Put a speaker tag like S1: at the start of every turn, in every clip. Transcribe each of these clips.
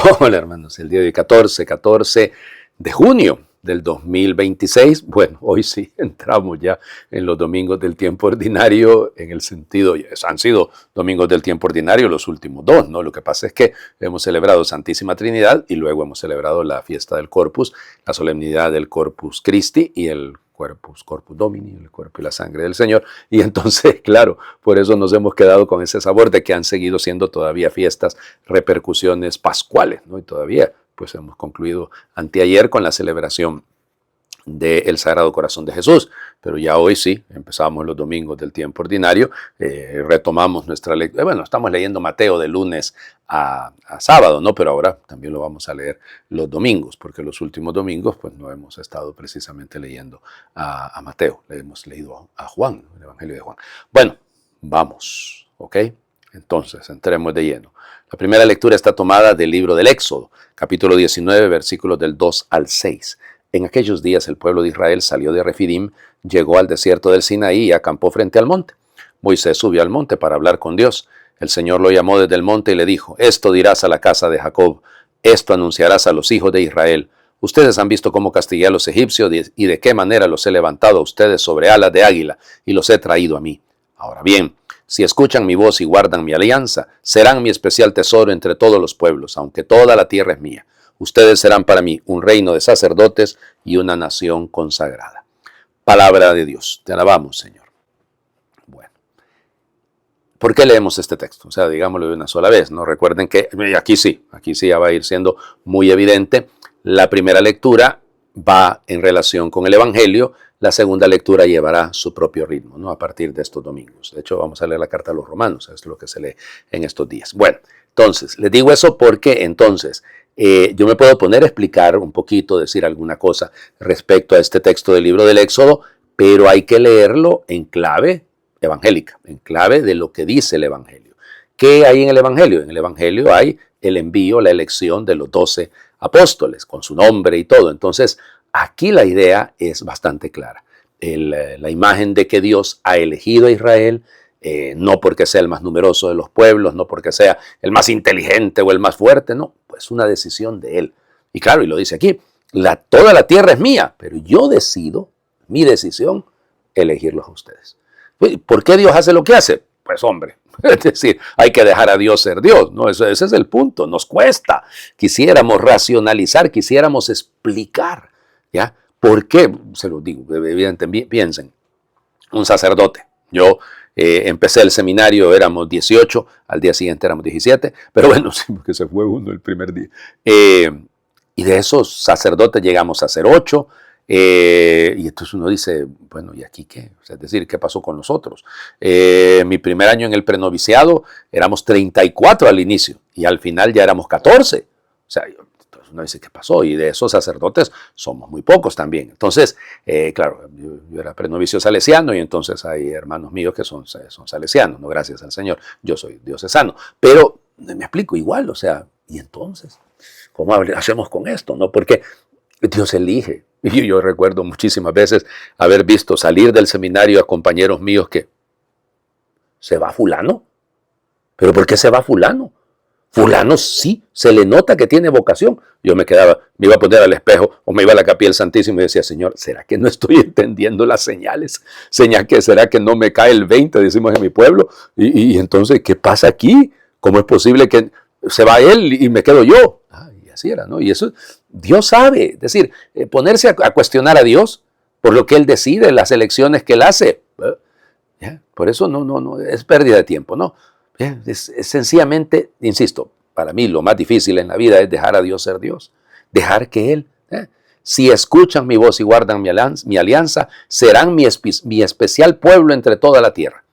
S1: Hola hermanos, el día de hoy 14 de junio del 2026. Bueno, hoy sí entramos ya en los domingos del tiempo ordinario, en el sentido, han sido domingos del tiempo ordinario los últimos dos, ¿no? Lo que pasa es que hemos celebrado Santísima Trinidad y luego hemos celebrado la fiesta del Corpus, la solemnidad del Corpus Christi y el Corpus Domini, el cuerpo y la sangre del Señor. Y entonces, claro, por eso nos hemos quedado con ese sabor de que han seguido siendo todavía fiestas, repercusiones pascuales, ¿no? Y todavía, pues hemos concluido anteayer con la celebración del Sagrado Corazón de Jesús, pero ya hoy sí, empezamos los domingos del tiempo ordinario, retomamos nuestra lectura, bueno, estamos leyendo Mateo de lunes a sábado, ¿no? Pero ahora también lo vamos a leer los domingos, porque los últimos domingos pues no hemos estado precisamente leyendo a Mateo, le hemos leído a Juan, el Evangelio de Juan. Bueno, vamos, ¿ok? Entonces, entremos de lleno. La primera lectura está tomada del libro del Éxodo, capítulo 19, versículos del 2 al 6. En aquellos días el pueblo de Israel salió de Refidim, llegó al desierto del Sinaí y acampó frente al monte. Moisés subió al monte para hablar con Dios. El Señor lo llamó desde el monte y le dijo: esto dirás a la casa de Jacob, esto anunciarás a los hijos de Israel. Ustedes han visto cómo castigué a los egipcios y de qué manera los he levantado a ustedes sobre alas de águila y los he traído a mí. Ahora bien, si escuchan mi voz y guardan mi alianza, serán mi especial tesoro entre todos los pueblos, aunque toda la tierra es mía. Ustedes serán para mí un reino de sacerdotes y una nación consagrada. Palabra de Dios. Te alabamos, Señor. Bueno, ¿por qué leemos este texto? O sea, digámoslo de una sola vez, ¿no? Recuerden que aquí sí ya va a ir siendo muy evidente. La primera lectura va en relación con el Evangelio. La segunda lectura llevará su propio ritmo, ¿no? A partir de estos domingos. De hecho, vamos a leer la carta a los Romanos, es lo que se lee en estos días. Bueno, entonces, les digo eso porque entonces yo me puedo poner a explicar un poquito, decir alguna cosa respecto a este texto del libro del Éxodo, pero hay que leerlo en clave evangélica, en clave de lo que dice el Evangelio. ¿Qué hay en el Evangelio? En el Evangelio hay el envío, la elección de los 12 apóstoles, con su nombre y todo. Entonces, aquí la idea es bastante clara. La imagen de que Dios ha elegido a Israel, no porque sea el más numeroso de los pueblos, no porque sea el más inteligente o el más fuerte, no, pues una decisión de Él. Y claro, y lo dice aquí, toda la tierra es mía, pero yo decido, mi decisión, elegirlos a ustedes. ¿Por qué Dios hace lo que hace? Pues hombre, es decir, hay que dejar a Dios ser Dios, ¿no? Ese es el punto, nos cuesta. Quisiéramos racionalizar, quisiéramos explicar, ¿ya? ¿Por qué? Se lo digo, evidentemente, piensen, un sacerdote. Yo empecé el seminario, éramos 18, al día siguiente éramos 17, pero bueno, sí, porque se fue uno el primer día. Y de esos sacerdotes llegamos a ser 8, y entonces uno dice, bueno, ¿y aquí qué? O sea, es decir, ¿qué pasó con nosotros? Mi primer año en el prenoviciado éramos 34 al inicio, y al final ya éramos 14. O sea, uno dice, ¿qué pasó? Y de esos sacerdotes somos muy pocos también. Entonces, claro, yo era prenovicio salesiano y entonces hay hermanos míos que son salesianos, no gracias al Señor. Yo soy diocesano. Pero me explico igual, o sea, ¿y entonces? ¿Cómo hacemos con esto? ¿No? Porque Dios elige. Y yo recuerdo muchísimas veces haber visto salir del seminario a compañeros míos que se va fulano. ¿Pero por qué se va fulano? Fulano sí, se le nota que tiene vocación. Yo me quedaba, me iba a poner al espejo o me iba a la capilla del Santísimo y decía, Señor, ¿será que no estoy entendiendo las señales? ¿Será que no me cae el 20, decimos en mi pueblo? Y entonces, ¿qué pasa aquí? ¿Cómo es posible que se va él y me quedo yo? Y así era, ¿no? Y eso, Dios sabe. Es decir, ponerse a cuestionar a Dios por lo que Él decide, las elecciones que Él hace. Por eso no, es pérdida de tiempo, ¿no? Es sencillamente, insisto, para mí lo más difícil en la vida es dejar a Dios ser Dios, dejar que Él, si escuchan mi voz y guardan mi alianza, serán mi especial pueblo entre toda la tierra,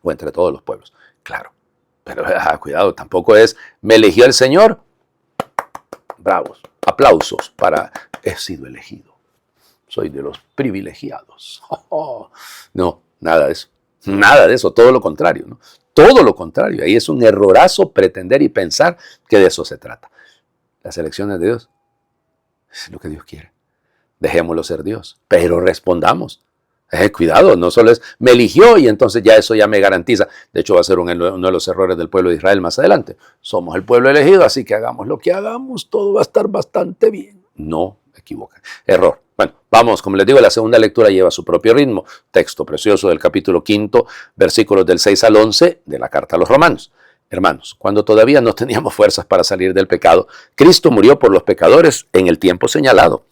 S1: o entre todos los pueblos, claro, pero cuidado, tampoco es, me eligió el Señor, bravos, aplausos para, he sido elegido, soy de los privilegiados, no, nada de eso, todo lo contrario, ¿no? Todo lo contrario, ahí es un errorazo pretender y pensar que de eso se trata. Las elecciones de Dios es lo que Dios quiere. Dejémoslo ser Dios, pero respondamos. Cuidado, no solo es me eligió y entonces ya eso ya me garantiza. De hecho, va a ser uno de los errores del pueblo de Israel más adelante. Somos el pueblo elegido, así que hagamos lo que hagamos, todo va a estar bastante bien. No, equivoca. Error. Bueno, vamos, como les digo, la segunda lectura lleva su propio ritmo. Texto precioso del capítulo 5, versículos del 6 al 11 de la carta a los Romanos. Hermanos, cuando todavía no teníamos fuerzas para salir del pecado, Cristo murió por los pecadores en el tiempo señalado.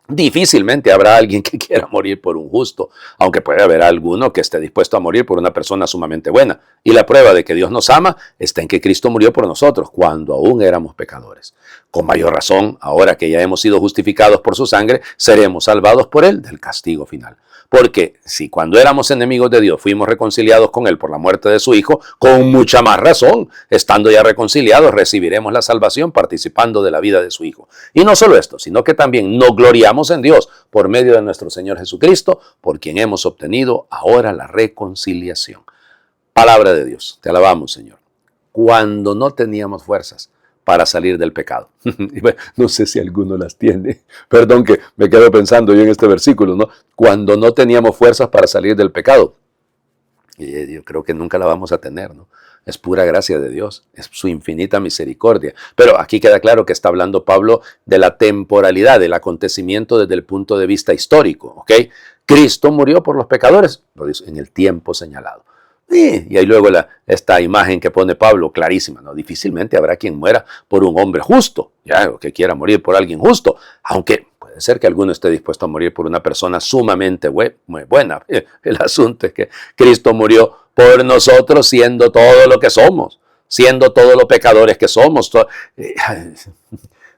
S1: Difícilmente habrá alguien que quiera morir por un justo, aunque puede haber alguno que esté dispuesto a morir por una persona sumamente buena. Y la prueba de que Dios nos ama está en que Cristo murió por nosotros cuando aún éramos pecadores. Con mayor razón, ahora que ya hemos sido justificados por su sangre, seremos salvados por él del castigo final. Porque si cuando éramos enemigos de Dios fuimos reconciliados con él por la muerte de su Hijo, con mucha más razón, estando ya reconciliados, recibiremos la salvación participando de la vida de su Hijo. Y no solo esto, sino que también nos gloriamos en Dios por medio de nuestro Señor Jesucristo, por quien hemos obtenido ahora la reconciliación. Palabra de Dios, te alabamos, Señor. Cuando no teníamos fuerzas para salir del pecado. No sé si alguno las tiene. Perdón que me quedo pensando yo en este versículo, ¿no? Cuando no teníamos fuerzas para salir del pecado. Y yo creo que nunca la vamos a tener, ¿no? Es pura gracia de Dios, es su infinita misericordia. Pero aquí queda claro que está hablando Pablo de la temporalidad, del acontecimiento desde el punto de vista histórico, ¿ok? Cristo murió por los pecadores, lo dice, en el tiempo señalado. Y ahí luego esta imagen que pone Pablo, clarísima, ¿no? Difícilmente habrá quien muera por un hombre justo, ya, o que quiera morir por alguien justo, aunque puede ser que alguno esté dispuesto a morir por una persona sumamente muy buena. El asunto es que Cristo murió por nosotros siendo todo lo que somos, siendo todos los pecadores que somos.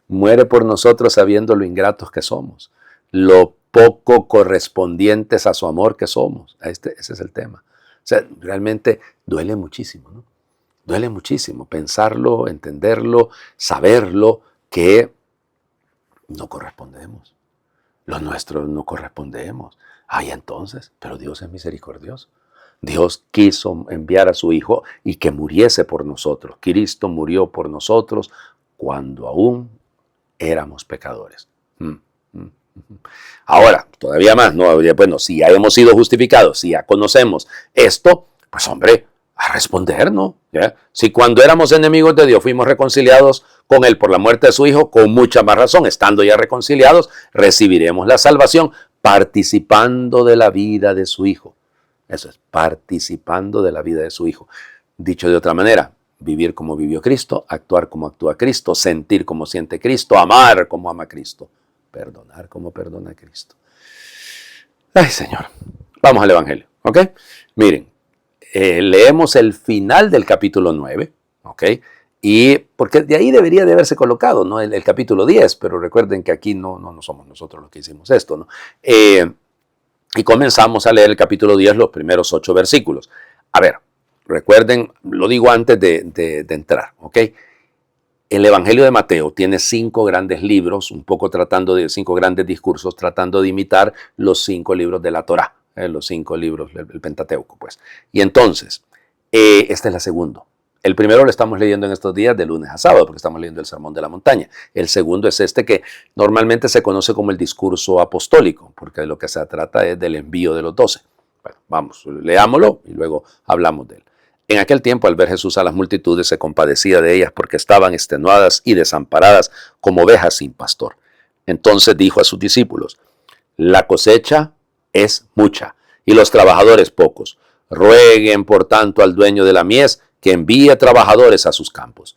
S1: Muere por nosotros sabiendo lo ingratos que somos, lo poco correspondientes a su amor que somos. Ese es el tema. O sea, realmente duele muchísimo, ¿no? Duele muchísimo pensarlo, entenderlo, saberlo, que no correspondemos. Los nuestros no correspondemos. Ay, entonces, pero Dios es misericordioso. Dios quiso enviar a su Hijo y que muriese por nosotros. Cristo murió por nosotros cuando aún éramos pecadores. Ahora, todavía más, ¿no? Bueno, si ya hemos sido justificados, si ya conocemos esto, pues hombre, a responder, ¿no? ¿Ya? Si cuando éramos enemigos de Dios fuimos reconciliados con él por la muerte de su Hijo, con mucha más razón, estando ya reconciliados, recibiremos la salvación participando de la vida de su Hijo. Eso es, participando de la vida de su Hijo. Dicho de otra manera, vivir como vivió Cristo, actuar como actúa Cristo, sentir como siente Cristo, amar como ama Cristo, perdonar como perdona Cristo. Ay, Señor. Vamos al Evangelio, ¿ok? Miren, leemos el final del capítulo 9, ¿ok? Y porque de ahí debería de haberse colocado, ¿no? El capítulo 10, pero recuerden que aquí no somos nosotros los que hicimos esto, ¿no? Y comenzamos a leer el capítulo 10, los primeros 8 versículos. A ver, recuerden, lo digo antes de entrar, ¿ok? El Evangelio de Mateo tiene 5 grandes libros, un poco tratando de 5 grandes discursos, tratando de imitar los 5 libros de la Torá, los 5 libros, el Pentateuco, pues. Y entonces, esta es la segunda. El primero lo estamos leyendo en estos días de lunes a sábado, porque estamos leyendo el Sermón de la Montaña. El segundo es este que normalmente se conoce como el discurso apostólico, porque de lo que se trata es del envío de los 12. Bueno, vamos, leámoslo y luego hablamos de él. En aquel tiempo, al ver Jesús a las multitudes, se compadecía de ellas porque estaban extenuadas y desamparadas como ovejas sin pastor. Entonces dijo a sus discípulos: la cosecha es mucha y los trabajadores pocos. Rueguen, por tanto, al dueño de la mies que envíe trabajadores a sus campos.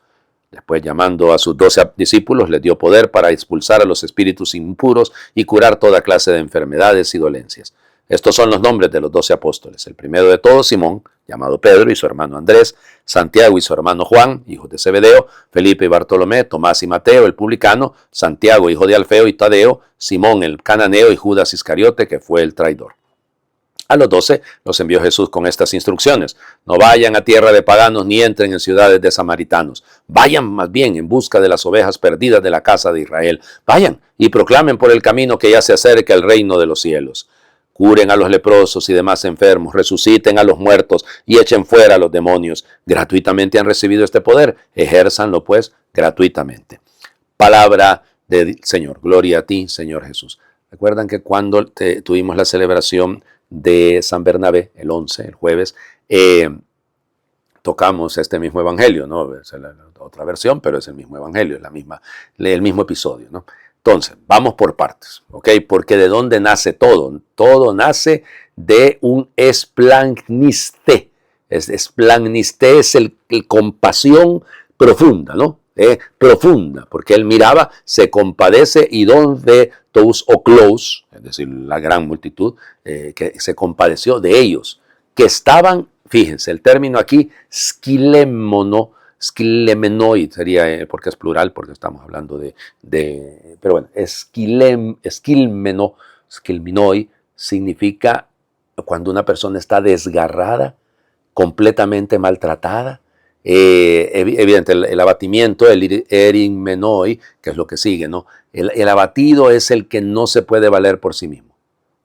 S1: Después, llamando a sus 12 discípulos, les dio poder para expulsar a los espíritus impuros y curar toda clase de enfermedades y dolencias. Estos son los nombres de los 12 apóstoles. El primero de todos, Simón, llamado Pedro, y su hermano Andrés, Santiago y su hermano Juan, hijos de Zebedeo, Felipe y Bartolomé, Tomás y Mateo, el publicano, Santiago, hijo de Alfeo y Tadeo, Simón el cananeo y Judas Iscariote, que fue el traidor. A los 12 los envió Jesús con estas instrucciones: no vayan a tierra de paganos ni entren en ciudades de samaritanos. Vayan más bien en busca de las ovejas perdidas de la casa de Israel. Vayan y proclamen por el camino que ya se acerca el reino de los cielos. Curen a los leprosos y demás enfermos, resuciten a los muertos y echen fuera a los demonios. Gratuitamente han recibido este poder, ejérzanlo pues gratuitamente. Palabra del Señor. Gloria a ti, Señor Jesús. Recuerdan que cuando tuvimos la celebración de San Bernabé, el 11, el jueves, tocamos este mismo evangelio, ¿no? Es la otra versión, pero es el mismo evangelio, es el mismo episodio, ¿no? Entonces, vamos por partes, ¿ok? Porque ¿de dónde nace todo? Todo nace de un esplangniste. Esplangniste es el compasión profunda, ¿no? Profunda, porque él miraba, se compadece y donde tous oclos, es decir, la gran multitud, que se compadeció de ellos, que estaban, fíjense, el término aquí, esquilemenoi, sería, porque es plural, porque estamos hablando pero bueno, esquilmenoi significa cuando una persona está desgarrada, completamente maltratada. Evidente, el abatimiento, el erinmenoi, que es lo que sigue, ¿no? El abatido es el que no se puede valer por sí mismo,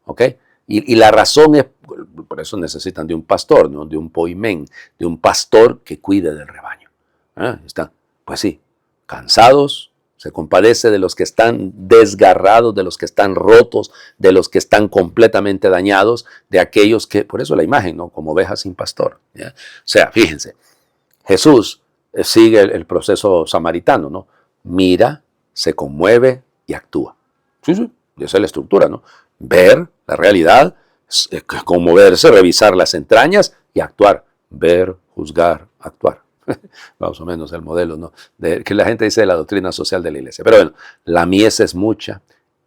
S1: ¿ok? Y la razón es, por eso necesitan de un pastor, ¿no? De un poimen, de un pastor que cuide del rebaño. Están, pues sí, cansados, se compadece de los que están desgarrados, de los que están rotos, de los que están completamente dañados, de aquellos que, por eso la imagen, ¿no? Como ovejas sin pastor, ¿ya? O sea, fíjense, Jesús sigue el proceso samaritano, ¿no? Mira, se conmueve y actúa. Sí, sí, esa es la estructura, ¿no? Ver la realidad, conmoverse, revisar las entrañas y actuar. Ver, juzgar, actuar. Más o menos el modelo, ¿no? Que la gente dice de la doctrina social de la iglesia. Pero bueno, la mies es mucha,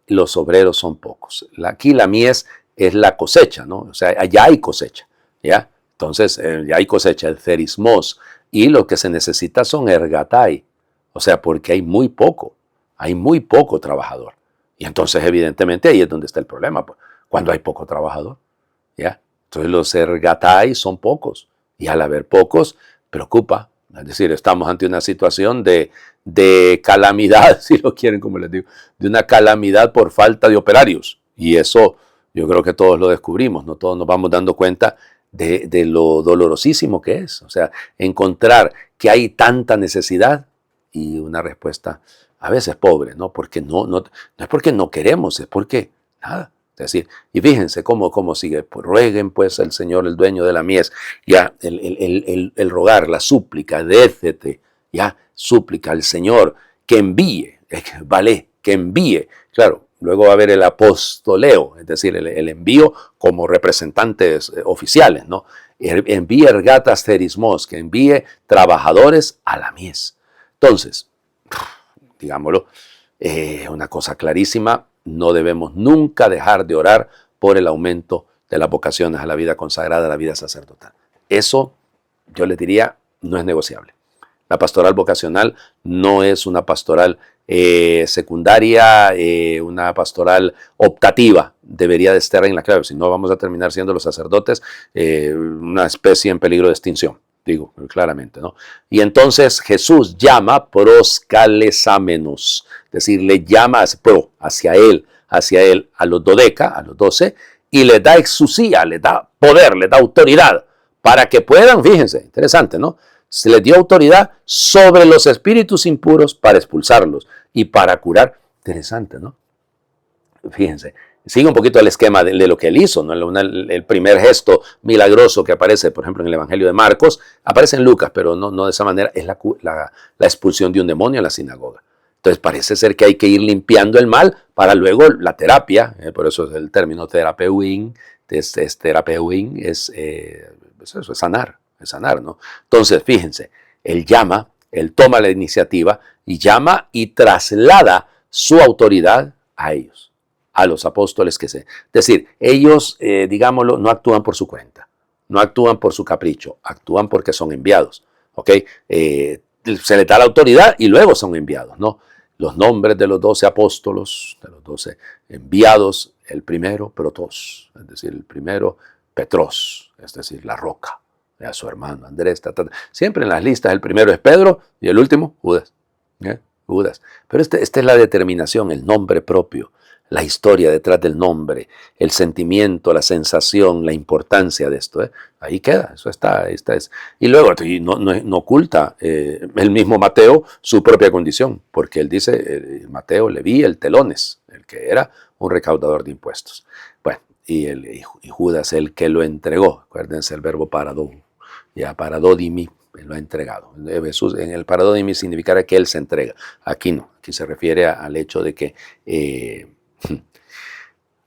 S1: los obreros son pocos. Aquí la mies es la cosecha, ¿no? O sea, allá hay cosecha, ¿ya? Entonces, ya hay cosecha, el cerismos, y lo que se necesita son ergatai, o sea, porque hay muy poco trabajador. Y entonces, evidentemente, ahí es donde está el problema, pues, cuando hay poco trabajador, ¿ya? Entonces, los ergatai son pocos, y al haber pocos, preocupa. Es decir, estamos ante una situación de calamidad, si lo quieren, como les digo, de una calamidad por falta de operarios. Y eso yo creo que todos lo descubrimos, ¿no? Todos nos vamos dando cuenta de lo dolorosísimo que es. O sea, encontrar que hay tanta necesidad y una respuesta a veces pobre, ¿no? Porque no es porque no queremos, es porque nada. Es decir, y fíjense cómo sigue. Pues rueguen pues al Señor, el dueño de la mies, ya el rogar, la súplica, décete, ya súplica al Señor que envíe, vale, que envíe. Claro, luego va a haber el apostoleo, es decir, el envío como representantes oficiales, ¿no? Envíe ergatas cerismos, que envíe trabajadores a la mies. Entonces, digámoslo, una cosa clarísima, no debemos nunca dejar de orar por el aumento de las vocaciones a la vida consagrada, a la vida sacerdotal. Eso, yo les diría, no es negociable. La pastoral vocacional no es una pastoral secundaria, una pastoral optativa. Debería de estar en la clave, si no vamos a terminar siendo los sacerdotes una especie en peligro de extinción. Digo, claramente, ¿no? Y entonces Jesús llama proscalesámenos, es decir, le llama hacia él, a los dodeca, a los 12, y le da exusía, le da poder, le da autoridad, para que puedan, fíjense, interesante, ¿no? Se les dio autoridad sobre los espíritus impuros para expulsarlos y para curar. Interesante, ¿no? Fíjense, sigue un poquito el esquema de lo que él hizo, ¿no? El primer gesto milagroso que aparece, por ejemplo, en el Evangelio de Marcos, aparece en Lucas, pero no de esa manera, es la expulsión de un demonio en la sinagoga. Entonces parece ser que hay que ir limpiando el mal para luego la terapia, por eso es el término terapeuin, eso es sanar, ¿no? Entonces, fíjense, él toma la iniciativa y llama y traslada su autoridad a ellos, a los apóstoles es decir, ellos, digámoslo, no actúan por su cuenta, no actúan por su capricho, actúan porque son enviados, ¿ok? Se les da la autoridad y luego son enviados, ¿no? Los nombres de los 12 apóstolos, de los 12 enviados, el primero, Protos, es decir, el primero, Petros, es decir, la roca, a su hermano Andrés, siempre en las listas el primero es Pedro y el último, Judas. Judas. Pero esta es la determinación, el nombre propio, la historia detrás del nombre, el sentimiento, la sensación, la importancia de esto. Ahí queda, eso está. Esta es. Y luego no oculta el mismo Mateo su propia condición, porque él dice, Mateo, Leví, el telones, el que era un recaudador de impuestos. Bueno, y Judas el que lo entregó. Acuérdense el verbo paradó, ya paradodimi, lo ha entregado. Jesús, en el paradodimi significará que él se entrega. Aquí no, aquí se refiere al hecho de que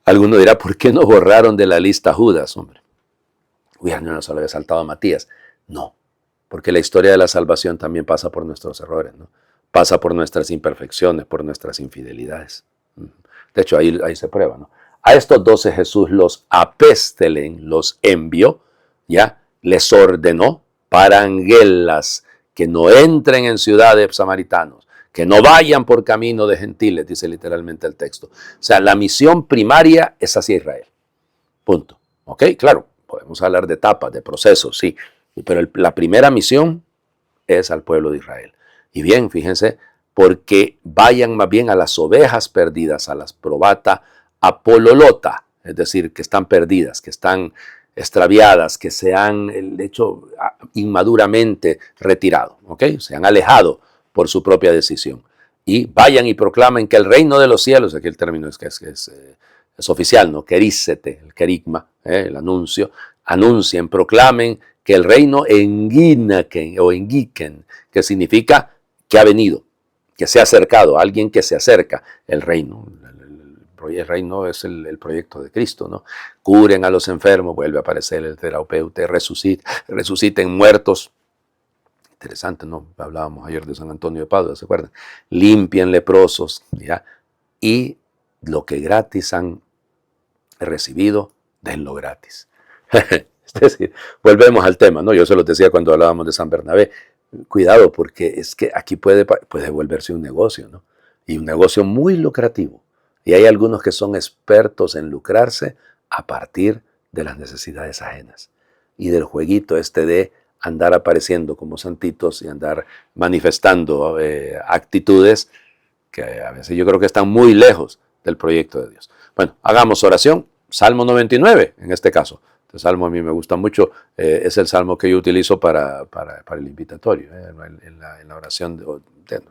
S1: alguno dirá, ¿por qué no borraron de la lista a Judas, hombre? Uy, no se lo había saltado a Matías. No, porque la historia de la salvación también pasa por nuestros errores, ¿no? Pasa por nuestras imperfecciones, por nuestras infidelidades. De hecho, ahí se prueba, ¿no? A estos 12 Jesús los apéstelen, los envió, ya, les ordenó paranguelas, que no entren en ciudades samaritanos, que no vayan por camino de gentiles, dice literalmente el texto. O sea, la misión primaria es hacia Israel. Punto. ¿Ok? Claro, podemos hablar de etapas, de procesos, sí, pero la primera misión es al pueblo de Israel. Y bien, fíjense, porque vayan más bien a las ovejas perdidas, a las probata apololota, es decir, que están perdidas, que están extraviadas, que se han hecho inmaduramente retirado, ¿ok? Se han alejado por su propia decisión. Y vayan y proclamen que el reino de los cielos, aquí el término es oficial, ¿no? Kerísete, el kerigma, el anuncio, anuncien, proclamen que el reino enguinaken o enguiken, que significa que ha venido, que se ha acercado, alguien que se acerca, el reino. El reino es el proyecto de Cristo, ¿no? Curen a los enfermos, vuelve a aparecer el terapeuta, resuciten muertos. Interesante, ¿no? Hablábamos ayer de San Antonio de Padua, ¿se acuerdan? Limpien leprosos, ¿ya? Y lo que gratis han recibido, denlo gratis. Es decir, volvemos al tema, ¿no? Yo se los decía cuando hablábamos de San Bernabé. Cuidado, porque es que aquí puede volverse un negocio, ¿no? Y un negocio muy lucrativo. Y hay algunos que son expertos en lucrarse a partir de las necesidades ajenas. Y del jueguito de andar apareciendo como santitos y andar manifestando actitudes que a veces yo creo que están muy lejos del proyecto de Dios. Bueno, hagamos oración. Salmo 99, en este caso. Este salmo a mí me gusta mucho, es el salmo que yo utilizo para el invitatorio, en la oración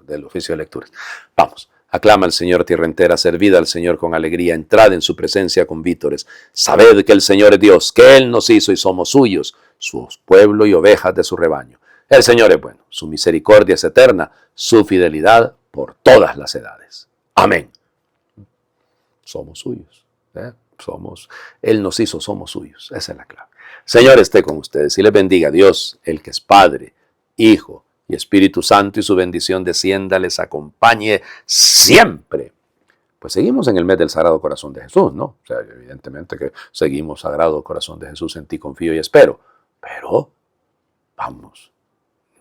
S1: del oficio de lecturas. Vamos, aclama al Señor tierra entera, servid al Señor con alegría, entrad en su presencia con vítores. Sabed que el Señor es Dios, que Él nos hizo y somos suyos, su pueblo y ovejas de su rebaño. El Señor es bueno, su misericordia es eterna, su fidelidad por todas las edades. Amén. Somos suyos, Él nos hizo, somos suyos. Esa es la clave. Señor esté con ustedes y les bendiga Dios, el que es Padre, Hijo y Espíritu Santo, y su bendición descienda, les acompañe siempre. Pues seguimos en el mes del Sagrado Corazón de Jesús, ¿no? O sea, evidentemente que seguimos Sagrado Corazón de Jesús, en ti confío y espero. Pero, vamos,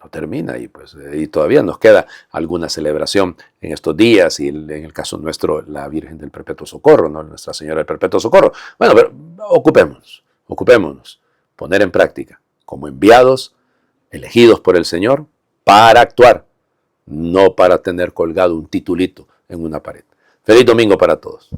S1: no termina y todavía nos queda alguna celebración en estos días y en el caso nuestro la Virgen del Perpetuo Socorro, ¿no? Nuestra Señora del Perpetuo Socorro. Bueno, pero ocupémonos, poner en práctica como enviados, elegidos por el Señor para actuar, no para tener colgado un titulito en una pared. Feliz domingo para todos.